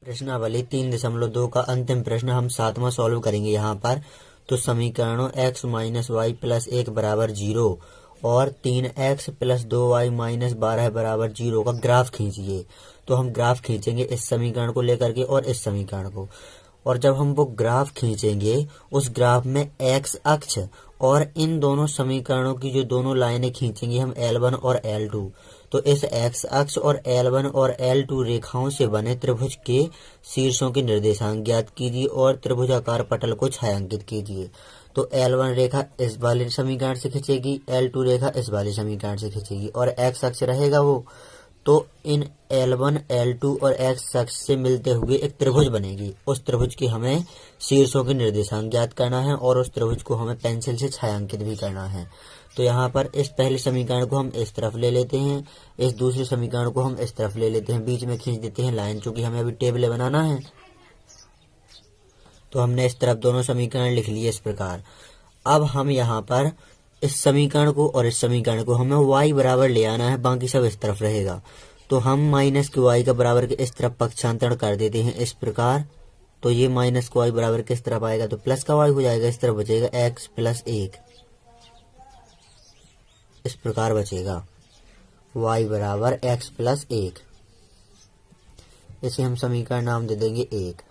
प्रश्नावली 3.2 का अंतिम प्रश्न हम 7वां सॉल्व करेंगे यहाँ पर। तो समीकरणों x माइनस वाई प्लस 1 बराबर 0 और 3x प्लस 2y माइनस 12 बराबर 0 का ग्राफ खींचिए। तो हम ग्राफ खींचेंगे इस समीकरण को लेकर के और इस समीकरण को, और जब हम वो ग्राफ खींचेंगे उस ग्राफ में x अक्ष और इन दोनों समीकरणों की जो दोनों लाइनें खींचेंगे हम L1 और L2। तो इस x अक्ष और L1 और L2 रेखाओं से बने त्रिभुज के शीर्षों के निर्देशांक ज्ञात कीजिए और त्रिभुजाकार पटल को छायांकित कीजिए। तो L1 रेखा इस वाले समीकरण से खींचेगी, L2 रेखा इस वाले समीकरण से खींचेगी और x अक्ष रहेगा वो। तो इन L1, L2 और x अक्ष से मिलते हुए एक त्रिभुज बनेगी। उस त्रिभुज की हमें शीर्षों के निर्देशांक ज्ञात करना है और उस त्रिभुज को हमें पेंसिल से छायांकित भी करना है। तो यहाँ पर इस पहले समीकरण को हम इस तरफ ले लेते हैं, इस दूसरे समीकरण को हम इस तरफ ले लेते हैं, बीच में खींच देते हैं लाइन, चूंकि हमें अभी टेबल बनाना है। तो हमने इस तरफ दोनों समीकरण लिख लिए इस प्रकार। अब हम यहाँ पर इस समीकरण को और इस समीकरण को हमें y बराबर ले आना है, बाकी सब इस तरफ रहेगा। तो हम माइनस के y का बराबर के इस तरफ पक्षांतरण कर देते हैं इस प्रकार। तो ये माइनस का y बराबर किस तरफ आएगा, तो प्लस का y हो जाएगा, इस तरफ बचेगा x प्लस 1, इस प्रकार बचेगा y बराबर x प्लस 1। इसे हम समीकरण नाम दे देंगे 1।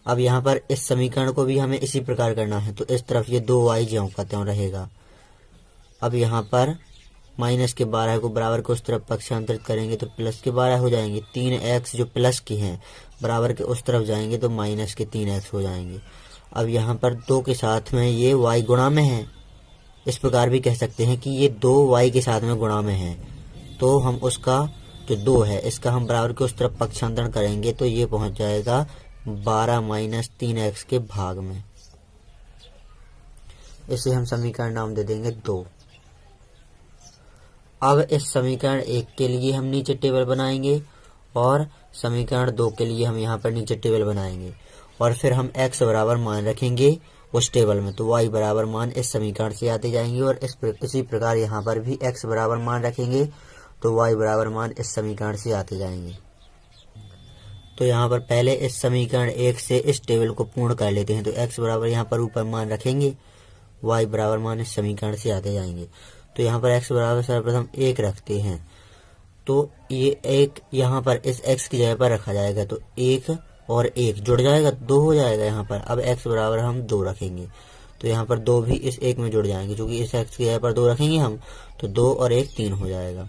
अब यहाँ पर इस समीकरण को भी हमें इसी प्रकार करना है। तो इस तरफ ये 2y ज्यों का त्यों रहेगा। अब यहाँ पर माइनस के 12 को बराबर को उस तरफ पक्षांतरित करेंगे तो प्लस के 12 हो जाएंगे। 3x जो प्लस की हैं बराबर के उस तरफ जाएंगे तो माइनस के 3x हो जाएंगे। अब यहाँ पर 2 के साथ में ये y गुणा में है, इस प्रकार भी कह सकते हैं कि ये 2 y के साथ में गुणा में है। तो हम उसका जो 2 है इसका हम बराबर के उस तरफ पक्षांतरण करेंगे तो ये पहुंच जाएगा 12 माइनस 3x के भाग में। इसे हम समीकरण नाम दे देंगे 2। अब इस समीकरण 1 के लिए हम नीचे टेबल बनाएंगे और समीकरण 2 के लिए हम यहाँ पर नीचे टेबल बनाएंगे और फिर हम x बराबर मान रखेंगे उस टेबल में। तो y बराबर मान इस समीकरण से आते जाएंगे और इसी प्रकार यहाँ पर भी x बराबर मान रखेंगे तो y बराबर मान इस समीकरण से आते जाएंगे। तो यहाँ पर पहले इस समीकरण 1 से इस टेबल को पूर्ण कर लेते हैं। तो x बराबर यहाँ पर ऊपर मान रखेंगे, y बराबर मान इस समीकरण से आते जाएंगे। तो यहाँ पर x बराबर सर्वप्रथम 1 रखते हैं। तो ये 1 यहाँ पर इस x की जगह पर रखा जाएगा। तो 1 और 1 जुड़ जाएगा, 2 हो जाएगा यहाँ पर। अब x बराबर हम 2 रखेंगे तो यहाँ पर 2 भी इस 1 में जुड़ जाएंगे, क्योंकि इस x की जगह पर 2 रखेंगे हम तो 2 और 1 3 हो जाएगा।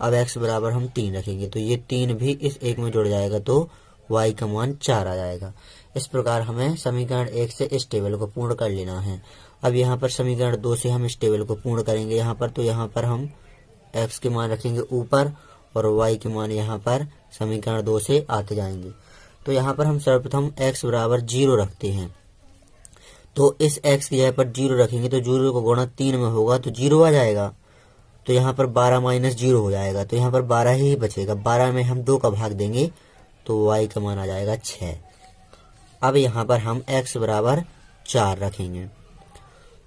अब x बराबर हम 3 रखेंगे तो ये 3 भी इस 1 में जुड़ जाएगा तो y का मान 4 आ जाएगा। इस प्रकार हमें समीकरण 1 से इस टेबल को पूर्ण कर लेना है। अब यहाँ पर समीकरण 2 से हम इस टेबल को पूर्ण करेंगे यहाँ पर। तो यहाँ पर हम x के मान रखेंगे ऊपर और y के मान यहाँ पर समीकरण 2 से आते जाएंगे। तो यहाँ पर हम सर्वप्रथम x बराबर 0 रखते हैं। तो इस x की जगह पर 0 रखेंगे तो 0 को गुणा 3 में होगा तो 0 आ जाएगा। तो यहाँ पर 12 माइनस 0 हो जाएगा तो यहाँ पर 12 ही बचेगा। 12 में हम 2 का भाग देंगे तो y का मान आ जाएगा 6। अब यहाँ पर हम x बराबर 4 रखेंगे।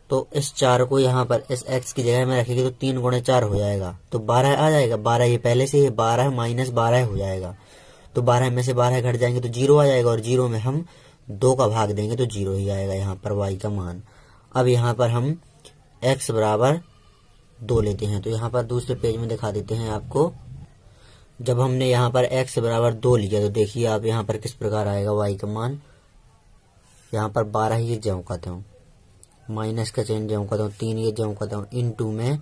तो इस 4 को यहाँ पर इस x की जगह में रखेंगे तो 3 गुणे 4 हो जाएगा तो 12 आ जाएगा। 12 ये पहले से ही 12 माइनस 12 हो जाएगा। तो 12 में से 12 घट जाएंगे तो 0 आ जाएगा और 0 में हम 2 का भाग देंगे तो 0 ही आएगा यहाँ पर y का मान। अब यहाँ पर हम x बराबर 2 लेते हैं। तो यहाँ पर दूसरे पेज में दिखा देते हैं आपको। जब हमने यहाँ पर x बराबर 2 लिया तो देखिए आप यहाँ पर किस प्रकार आएगा y का मान। यहाँ पर 12 ही ज्यों का त्यों, माइनस का चिन्ह ज्यों का त्यों, 3 ये ज्यों का त्यों, इनटू में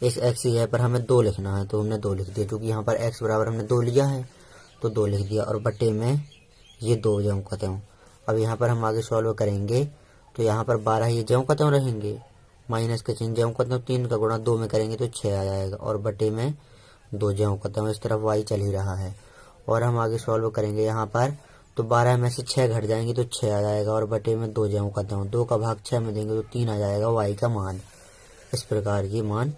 इस x की जगह पर हमें 2 लिखना है तो हमने 2 लिख दिया, क्योंकि यहाँ पर x बराबर हमने 2 लिया है तो 2 लिख दिया और बटे में ये 2 ज्यों का त्यों। अब यहाँ पर हम आगे सॉल्व करेंगे तो यहाँ पर 12 ये ज्यों का त्यों रहेंगे, माइनस का चिन्ह ज्यों का त्यों, 3 का गुणा 2 में करेंगे तो 6 आ जाएगा और बटे में 2 ज्यों का त्यों। इस तरफ y चल ही रहा है और हम आगे सॉल्व करेंगे यहाँ पर। तो 12 में से 6 घट जाएंगे तो 6 आ जाएगा और बटे में 2 ज्यों का त्यों। 2 का भाग 6 में देंगे तो 3 आ जाएगा y का मान। इस प्रकार ये मान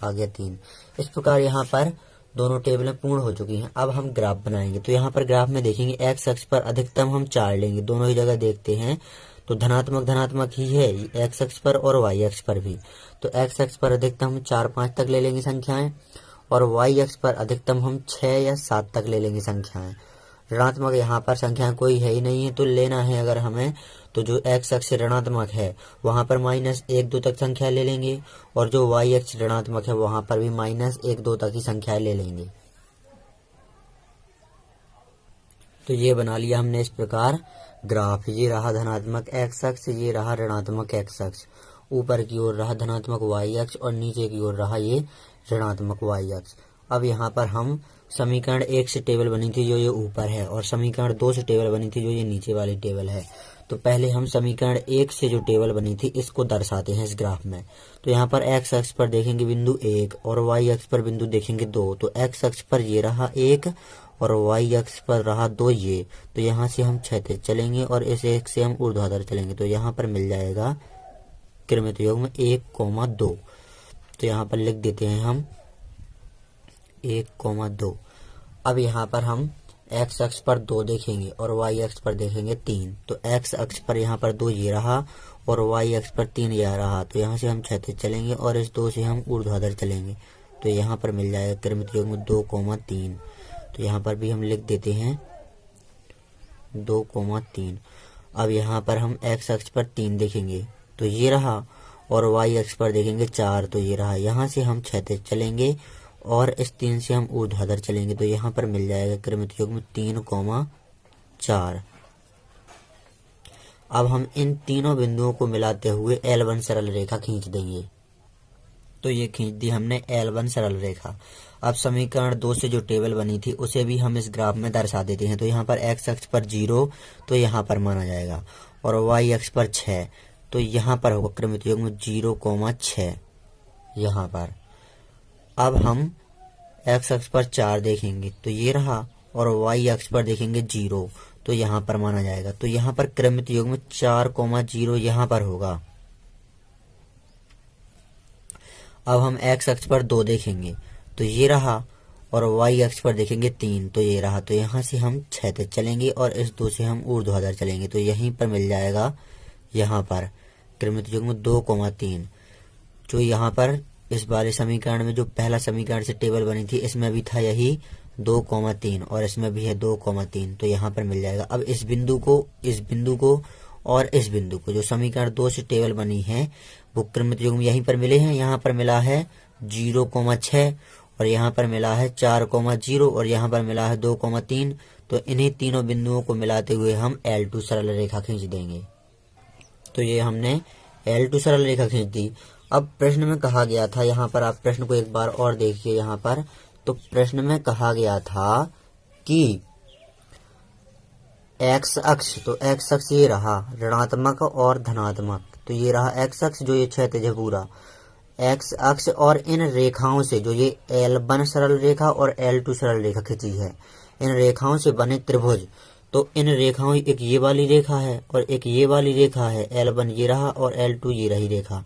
आ गया 3। इस प्रकार यहाँ पर दोनों टेबलें पूर्ण हो चुकी हैं। अब हम ग्राफ बनाएंगे। तो यहाँ पर ग्राफ में देखेंगे x अक्ष पर अधिकतम हम 4 लेंगे, दोनों ही जगह देखते हैं तो धनात्मक धनात्मक ही है x अक्ष पर और y अक्ष पर भी। तो x अक्ष पर अधिकतम हम 4-5 तक ले लेंगे संख्याएं और y अक्ष पर अधिकतम हम 6 या 7 तक ले लेंगे संख्याएं। ऋणात्मक यहाँ पर संख्या कोई है ही नहीं है, तो लेना है अगर हमें तो जो x अक्ष ऋणात्मक है वहां पर -1 2 तक संख्या ले लेंगे, और जो y अक्ष ऋणात्मक है वहां पर भी -1 2 तक ही संख्या ले लेंगे। तो ये बना लिया हमने इस प्रकार ग्राफ। ये रहा धनात्मक x अक्ष, ये रहा ऋणात्मक x अक्ष, ऊपर की ओर रहा धनात्मक y अक्ष और नीचे की ओर रहा ये ऋणात्मक y अक्ष। अब यहाँ पर हम समीकरण 1 से टेबल बनी थी जो ये ऊपर है, और समीकरण 2 से टेबल बनी थी जो ये नीचे वाली टेबल है। तो पहले हम समीकरण 1 से जो टेबल बनी थी इसको दर्शाते हैं इस ग्राफ में। तो यहाँ पर x अक्ष पर देखेंगे बिंदु 1 और y अक्ष पर बिंदु देखेंगे 2। तो x अक्ष पर ये रहा 1 और y अक्ष पर रहा 2 ये। तो यहाँ से हम क्षैतिज चलेंगे और इस 1 से हम ऊर्ध्वाधर चलेंगे, तो यहाँ पर मिल जाएगा क्रमित युग्म 1,2। तो यहाँ पर लिख देते हैं हम 1,2। अब यहाँ पर हम x अक्ष पर 2 देखेंगे और y अक्ष पर देखेंगे 3। तो x अक्ष पर यहाँ पर 2 ये रहा और y अक्ष पर 3 ये रहा। तो यहाँ से हम क्षैतिज चलेंगे और इस 2 से हम ऊर्ध्वाधर चलेंगे, तो यहाँ पर मिल जाएगा क्रमित युग्म 2,3। तो यहाँ पर भी हम लिख देते हैं 2,3। अब यहाँ पर हम x अक्ष पर 3 देखेंगे तो ये रहा, और y अक्ष पर देखेंगे 4 तो ये रहा। यहाँ से हम क्षैतिज चलेंगे और इस 3 से हम ऊर्ध्वाधर चलेंगे, तो यहाँ पर मिल जाएगा क्रमित युग्म 3,4। अब हम इन तीनों बिंदुओं को मिलाते हुए L1 सरल रेखा खींच देंगे। तो ये खींच दी हमने L1 सरल रेखा। अब समीकरण 2 से जो टेबल बनी थी उसे भी हम इस ग्राफ में दर्शा देते हैं। तो यहाँ पर x अक्ष पर 0 तो यहाँ पर माना जाएगा, और y अक्ष पर 6 तो यहाँ पर होगा क्रमित युग्म 0,6 यहाँ पर। अब हम x अक्ष पर 4 देखेंगे तो ये रहा, और y अक्ष पर देखेंगे 0 तो यहाँ पर माना जाएगा। तो यहाँ पर क्रमित युग्म 4,0 यहाँ पर होगा। अब हम x अक्ष पर 2 देखेंगे तो ये रहा, और y अक्ष पर देखेंगे 3 तो ये रहा। तो यहाँ से हम क्षैतिज चलेंगे और इस 2 से हम ऊर्ध्वाधर चलेंगे, तो यहीं पर मिल जाएगा यहाँ पर क्रमित युग्म 2,3। जो यहाँ पर इस वाले समीकरण में जो पहला समीकरण से टेबल बनी थी इसमें भी था यही 2,3 और इसमें भी है 2,3, तो यहाँ पर मिल जाएगा। अब इस बिंदु को और इस बिंदु को जो समीकरण 2 से टेबल बनी है वो क्रमित युग्म यहीं पर मिले हैं। यहाँ पर मिला है 0,6 और यहाँ पर मिला है 4,0 और यहाँ पर मिला है 2,3। तो इन्हीं तीनों बिंदुओं को मिलाते हुए हम L2 सरल रेखा खींच देंगे। तो ये हमने L2 सरल रेखा खींच दी। अब प्रश्न में कहा गया था, यहाँ पर आप प्रश्न को एक बार और देखिए यहाँ पर। तो प्रश्न में कहा गया था कि x अक्ष, तो x अक्ष ये रहा ऋणात्मक और धनात्मक, तो ये रहा x अक्ष जो ये क्षैतिज है पूरा x अक्ष, और इन रेखाओं से जो ये L1 सरल रेखा और L2 सरल रेखा खींची है, इन रेखाओं से बने त्रिभुज। तो इन रेखाओं, एक ये वाली रेखा है और एक ये वाली रेखा है, L1 ये रहा और L2 ये रही रेखा।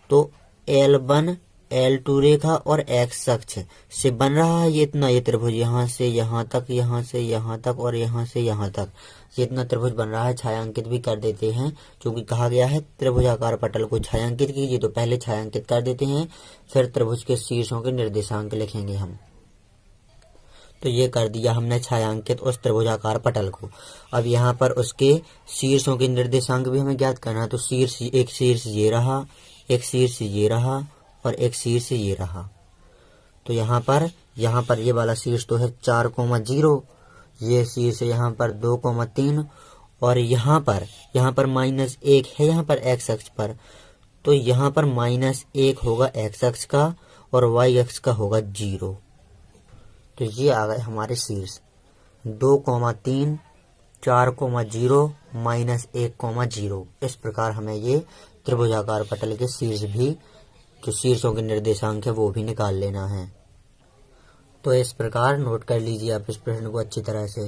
तो L1 L2 रेखा और x अक्ष से बन रहा है ये इतना, ये त्रिभुज यहाँ से यहाँ तक, यहाँ से यहाँ तक और यहाँ से यहाँ तक, ये इतना त्रिभुज बन रहा है। छायांकित भी कर देते हैं, क्योंकि कहा गया है त्रिभुजाकार पटल को छायांकित कीजिए। तो पहले छायांकित कर देते हैं, फिर त्रिभुज के शीर्षों के निर्देशांक लिखेंगे हम। तो ये कर दिया हमने छायांकित उस त्रिभुजाकार पटल को। अब यहाँ पर उसके शीर्षों के निर्देशांक भी हमें ज्ञात करना है। तो शीर्ष, एक शीर्ष ये रहा, एक शीर्ष ये रहा और एक शीर्ष ये रहा। तो यहाँ पर ये वाला शीर्ष तो है 4,0, ये शीर्ष यहाँ पर 2,3 और यहाँ पर -1 है यहाँ पर x अक्ष पर। तो यहाँ पर -1 होगा x अक्ष का और y अक्ष का होगा 0। तो ये आ गए हमारे शीर्ष 2,3, 4,0, -1,0। इस प्रकार हमें ये त्रिभुजाकार पटल के शीर्ष भी, जो शीर्षों के निर्देशांक है वो भी निकाल लेना है। तो इस प्रकार नोट कर लीजिए आप इस प्रश्न को अच्छी तरह से।